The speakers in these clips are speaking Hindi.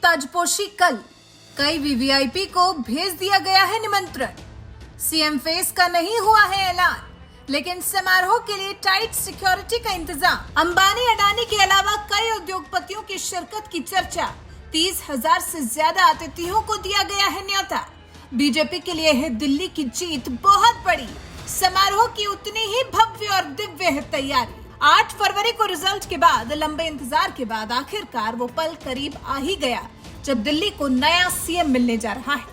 ताजपोशी कल। कई वीवीआईपी को भेज दिया गया है निमंत्रण। सीएम फेस का नहीं हुआ है ऐलान, लेकिन समारोह के लिए टाइट सिक्योरिटी का इंतजाम। अंबानी अडानी के अलावा कई उद्योगपतियों की शिरकत की चर्चा। 30,000 से ज्यादा अतिथियों को दिया गया है न्योता। बीजेपी के लिए है दिल्ली की जीत बहुत बड़ी। समारोह की उतनी ही भव्य और दिव्य है तैयारी। 8 फरवरी को रिजल्ट के बाद लंबे इंतजार के बाद आखिरकार वो पल करीब आ ही गया जब दिल्ली को नया सीएम मिलने जा रहा है।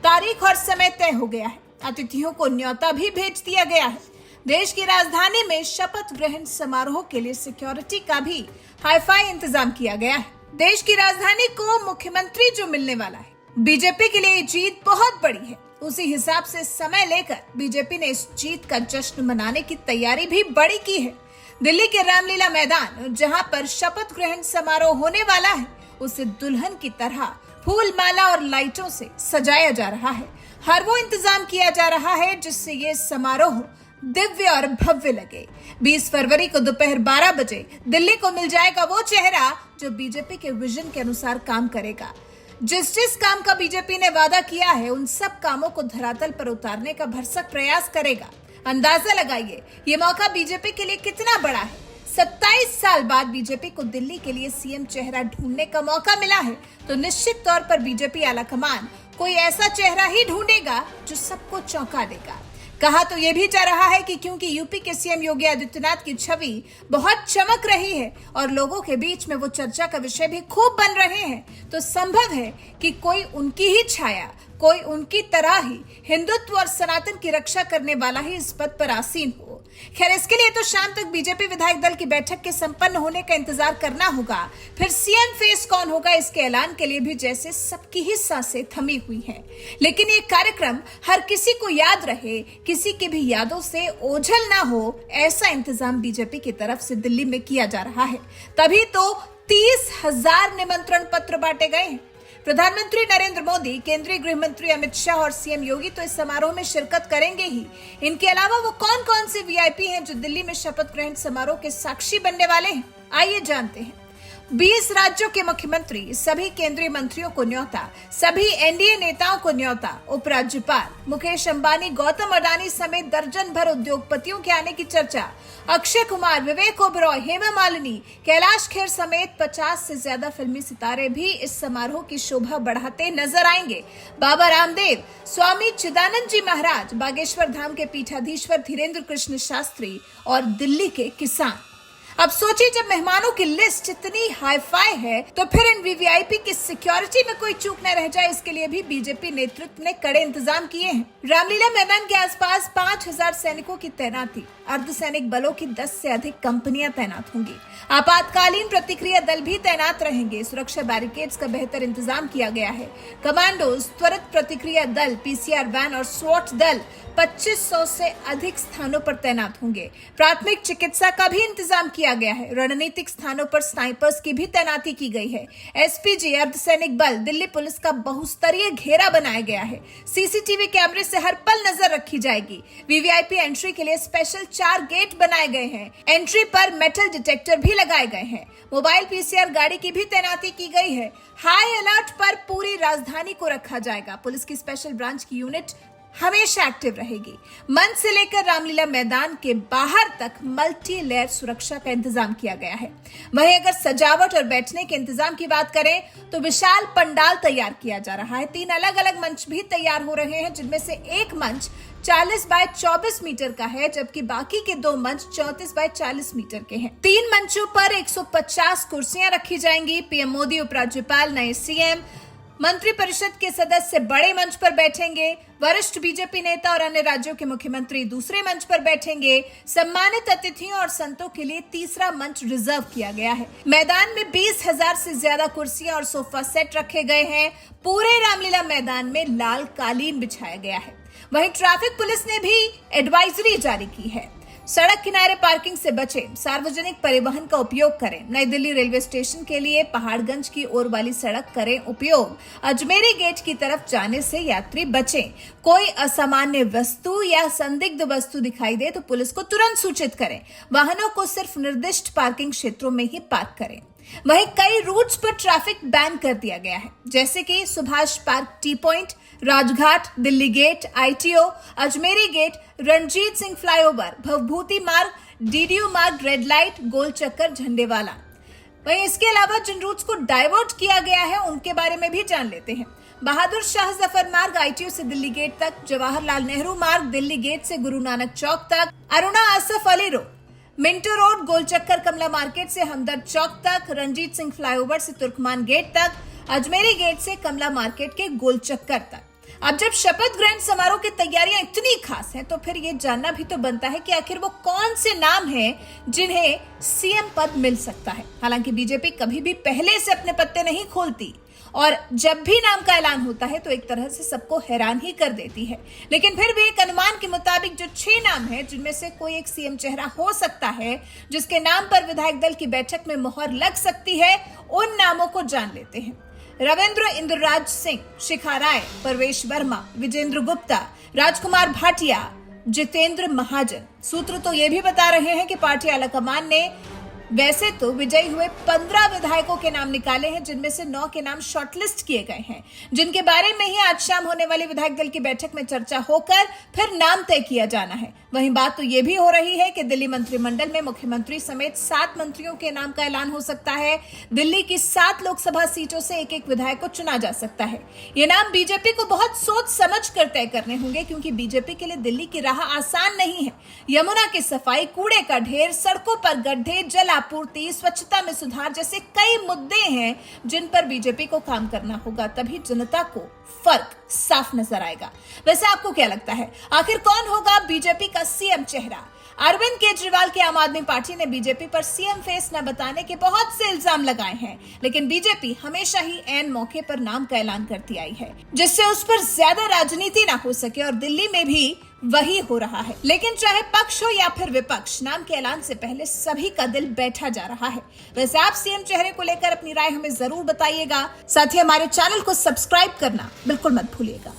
तारीख और समय तय हो गया है। अतिथियों को न्योता भी भेज दिया गया है। देश की राजधानी में शपथ ग्रहण समारोह के लिए सिक्योरिटी का भी हाईफाई इंतजाम किया गया है। देश की राजधानी को मुख्यमंत्री जो मिलने वाला है, बीजेपी के लिए जीत बहुत बड़ी है। उसी हिसाब से समय लेकर बीजेपी ने इस जीत का जश्न मनाने की तैयारी भी बड़ी की है। दिल्ली के रामलीला मैदान, जहां पर शपथ ग्रहण समारोह होने वाला है, उसे दुल्हन की तरह फूल माला और लाइटों से सजाया जा रहा है। हर वो इंतजाम किया जा रहा है जिससे ये समारोह दिव्य और भव्य लगे। 20 फरवरी को दोपहर 12 बजे दिल्ली को मिल जाएगा वो चेहरा जो बीजेपी के विजन के अनुसार काम करेगा। जिस काम का बीजेपी ने वादा किया है, उन सब कामों को धरातल पर उतारने का भरसक प्रयास करेगा। अंदाजा लगाइए ये मौका बीजेपी के लिए कितना बड़ा है। 27 साल बाद बीजेपी को दिल्ली के लिए सीएम चेहरा ढूंढने का मौका मिला है, तो निश्चित तौर पर बीजेपी आलाकमान कोई ऐसा चेहरा ही ढूंढेगा जो सबको चौंका देगा। कहा तो ये भी जा रहा है कि क्योंकि यूपी के सीएम योगी आदित्यनाथ की छवि बहुत चमक रही है और लोगों के बीच में वो चर्चा का विषय भी खूब बन रहे हैं, तो संभव है कि कोई उनकी ही छाया, कोई उनकी तरह ही हिंदुत्व और सनातन की रक्षा करने वाला ही इस पद पर आसीन हो। खैर, इसके लिए तो शाम तक बीजेपी विधायक दल की बैठक के संपन्न होने का इंतजार करना होगा। फिर सीएम फेस कौन होगा, इसके ऐलान के लिए भी जैसे सबकी ही सांसें थमी हुई हैं। लेकिन ये कार्यक्रम हर किसी को याद रहे, किसी की भी यादों से ओझल ना हो, ऐसा इंतजाम बीजेपी की तरफ से दिल्ली में किया जा रहा है। तभी तो 30,000 निमंत्रण पत्र बांटे गए हैं। प्रधानमंत्री नरेंद्र मोदी, केंद्रीय गृह मंत्री अमित शाह और सीएम योगी तो इस समारोह में शिरकत करेंगे ही। इनके अलावा वो कौन कौन से वीआईपी हैं जो दिल्ली में शपथ ग्रहण समारोह के साक्षी बनने वाले हैं, आइए जानते हैं। 20 राज्यों के मुख्यमंत्री, सभी केंद्रीय मंत्रियों को न्योता, सभी एनडीए नेताओं को न्योता, उपराज्यपाल, मुकेश अंबानी, गौतम अडानी समेत दर्जन भर उद्योगपतियों के आने की चर्चा। अक्षय कुमार, विवेक ओबरॉय, हेमा मालिनी, कैलाश खेर समेत 50 से ज्यादा फिल्मी सितारे भी इस समारोह की शोभा बढ़ाते नजर आएंगे। बाबा रामदेव, स्वामी चिदानंद जी महाराज, बागेश्वर धाम के पीठाधीश्वर धीरेन्द्र कृष्ण शास्त्री और दिल्ली के किसान। अब सोचिए, जब मेहमानों की लिस्ट इतनी हाईफाई है, तो फिर इन वीवीआईपी की सिक्योरिटी में कोई चूक न रह जाए, इसके लिए भी बीजेपी नेतृत्व ने कड़े इंतजाम किए हैं। रामलीला मैदान के आसपास 5,000 सैनिकों की तैनाती, अर्धसैनिक बलों की 10 से अधिक कंपनियां तैनात होंगी। आपातकालीन प्रतिक्रिया दल भी तैनात रहेंगे। सुरक्षा बैरिकेड्स का बेहतर इंतजाम किया गया है। कमांडोज, त्वरित प्रतिक्रिया दल, पीसीआर वैन और स्वॉट दल 2500 से अधिक स्थानों पर तैनात होंगे। प्राथमिक चिकित्सा का भी इंतजाम किया गया है। रणनीतिक स्थानों पर स्नाइपर्स की भी तैनाती की गई है। एसपीजी, अर्धसैनिक बल, दिल्ली पुलिस का बहुस्तरीय घेरा बनाया गया है। सीसीटीवी कैमरे से हर पल नजर रखी जाएगी। वीवीआईपी एंट्री के लिए स्पेशल 4 गेट बनाए गए हैं। एंट्री पर मेटल डिटेक्टर भी लगाए गए हैं। मोबाइल पीसीआर गाड़ी की भी तैनाती की गई है। हाई अलर्ट पर पूरी राजधानी को रखा जाएगा। पुलिस की स्पेशल ब्रांच की यूनिट हमेशा एक्टिव रहेगी। मंच से लेकर रामलीला मैदान के बाहर तक मल्टी लेयर सुरक्षा का इंतजाम किया गया है। वहीं अगर सजावट और बैठने के इंतजाम की बात करें तो विशाल पंडाल तैयार किया जा रहा है। 3 अलग अलग मंच भी तैयार हो रहे हैं, जिनमें से एक मंच 40 बाय 24 मीटर का है, जबकि बाकी के 2 मंच 34 बाय 40 मीटर के हैं। 3 मंचों पर 150 कुर्सियां रखी जाएंगी। पीएम मोदी, उपराज्यपाल, नए सीएम, मंत्री परिषद के सदस्य बड़े मंच पर बैठेंगे। वरिष्ठ बीजेपी नेता और अन्य राज्यों के मुख्यमंत्री दूसरे मंच पर बैठेंगे। सम्मानित अतिथियों और संतों के लिए तीसरा मंच रिजर्व किया गया है। मैदान में 20,000 से ज्यादा कुर्सियां और सोफा सेट रखे गए हैं। पूरे रामलीला मैदान में लाल कालीन बिछाया गया है। वहीं ट्रैफिक पुलिस ने भी एडवाइजरी जारी की है। सड़क किनारे पार्किंग से बचें, सार्वजनिक परिवहन का उपयोग करें। नई दिल्ली रेलवे स्टेशन के लिए पहाड़गंज की ओर वाली सड़क करें उपयोग। अजमेरी गेट की तरफ जाने से यात्री बचें। कोई असामान्य वस्तु या संदिग्ध वस्तु दिखाई दे तो पुलिस को तुरंत सूचित करें। वाहनों को सिर्फ निर्दिष्ट पार्किंग क्षेत्रों में ही पार्क करें। वहीं कई रूट्स पर ट्रैफिक बैन कर दिया गया है, जैसे कि Subhash park T point, Rajghat, Delhi gate, ITO, Ajmeri gate, Ranjit Singh flyover, Bhavbhuti Marg, DDU मार्ग, रेड लाइट, गोल चक्कर, झंडेवाला। वहीं इसके अलावा जिन रूट्स को डाइवर्ट किया गया है उनके बारे में भी जान लेते हैं। बहादुर शाह जफर मार्ग आईटीओ से दिल्ली गेट तक, जवाहरलाल नेहरू मार्ग दिल्ली गेट से गुरु नानक चौक तक, Aruna Asaf Ali road, Minto road, गोल चक्कर कमला मार्केट से हमदर्द चौक तक, रणजीत सिंह फ्लाईओवर से तुर्कमान गेट तक, अजमेरी गेट से कमला मार्केट के गोल चक्कर तक। अब जब शपथ ग्रहण समारोह की तैयारियां इतनी खास हैं, तो फिर ये जानना भी तो बनता है कि आखिर वो कौन से नाम हैं जिन्हें सीएम पद मिल सकता है। हालांकि बीजेपी कभी भी पहले से अपने पत्ते नहीं खोलती और जब भी नाम का ऐलान होता है तो एक तरह से सबको हैरान ही कर देती है। लेकिन फिर भी एक अनुमान के मुताबिक जो 6 नाम हैं, जिनमें से कोई एक सीएम चेहरा हो सकता है जिसके नाम पर विधायक दल की बैठक में मोहर लग सकती है, उन नामों को जान लेते हैं। रविंद्र इंद्रराज सिंह, शिखा राय, परवेश वर्मा, विजेंद्र गुप्ता, राजकुमार भाटिया, जितेंद्र महाजन। सूत्र तो ये भी बता रहे हैं कि पार्टी आलाकमान ने वैसे तो विजयी हुए 15 विधायकों के नाम निकाले हैं, जिनमें से 9 के नाम शॉर्टलिस्ट किए गए हैं, जिनके बारे में ही आज शाम होने वाली विधायक दल की बैठक में चर्चा होकर फिर नाम तय किया जाना है। वहीं बात तो ये भी हो रही है कि दिल्ली मंत्रिमंडल में मुख्यमंत्री समेत 7 मंत्रियों के नाम का ऐलान हो सकता है। दिल्ली की 7 लोकसभा सीटों से एक एक विधायक को चुना जा सकता है। ये नाम बीजेपी को बहुत सोच समझ कर तय करने होंगे, क्योंकि बीजेपी के लिए दिल्ली की राह आसान नहीं है। यमुना की सफाई, कूड़े का ढेर, सड़कों पर गड्ढे, जल आपूर्ति, स्वच्छता में सुधार जैसे कई मुद्दे हैं जिन पर बीजेपी को काम करना होगा, तभी जनता को फर्क साफ नजर आएगा। वैसे आपको क्या लगता है, आखिर कौन होगा बीजेपी का सीएम चेहरा? अरविंद केजरीवाल की आम आदमी पार्टी ने बीजेपी पर सीएम फेस न बताने के बहुत से इल्जाम लगाए हैं, लेकिन बीजेपी हमेशा ही ऐन मौके पर नाम का ऐलान करती आई है, जिससे उस पर ज्यादा राजनीति ना हो सके, और दिल्ली में भी वही हो रहा है। लेकिन चाहे पक्ष हो या फिर विपक्ष, नाम के ऐलान से पहले सभी का दिल बैठा जा रहा है। वैसे आप सीएम चेहरे को लेकर अपनी राय हमें जरूर बताइएगा। साथ ही हमारे चैनल को सब्सक्राइब करना बिल्कुल मत भूलिएगा।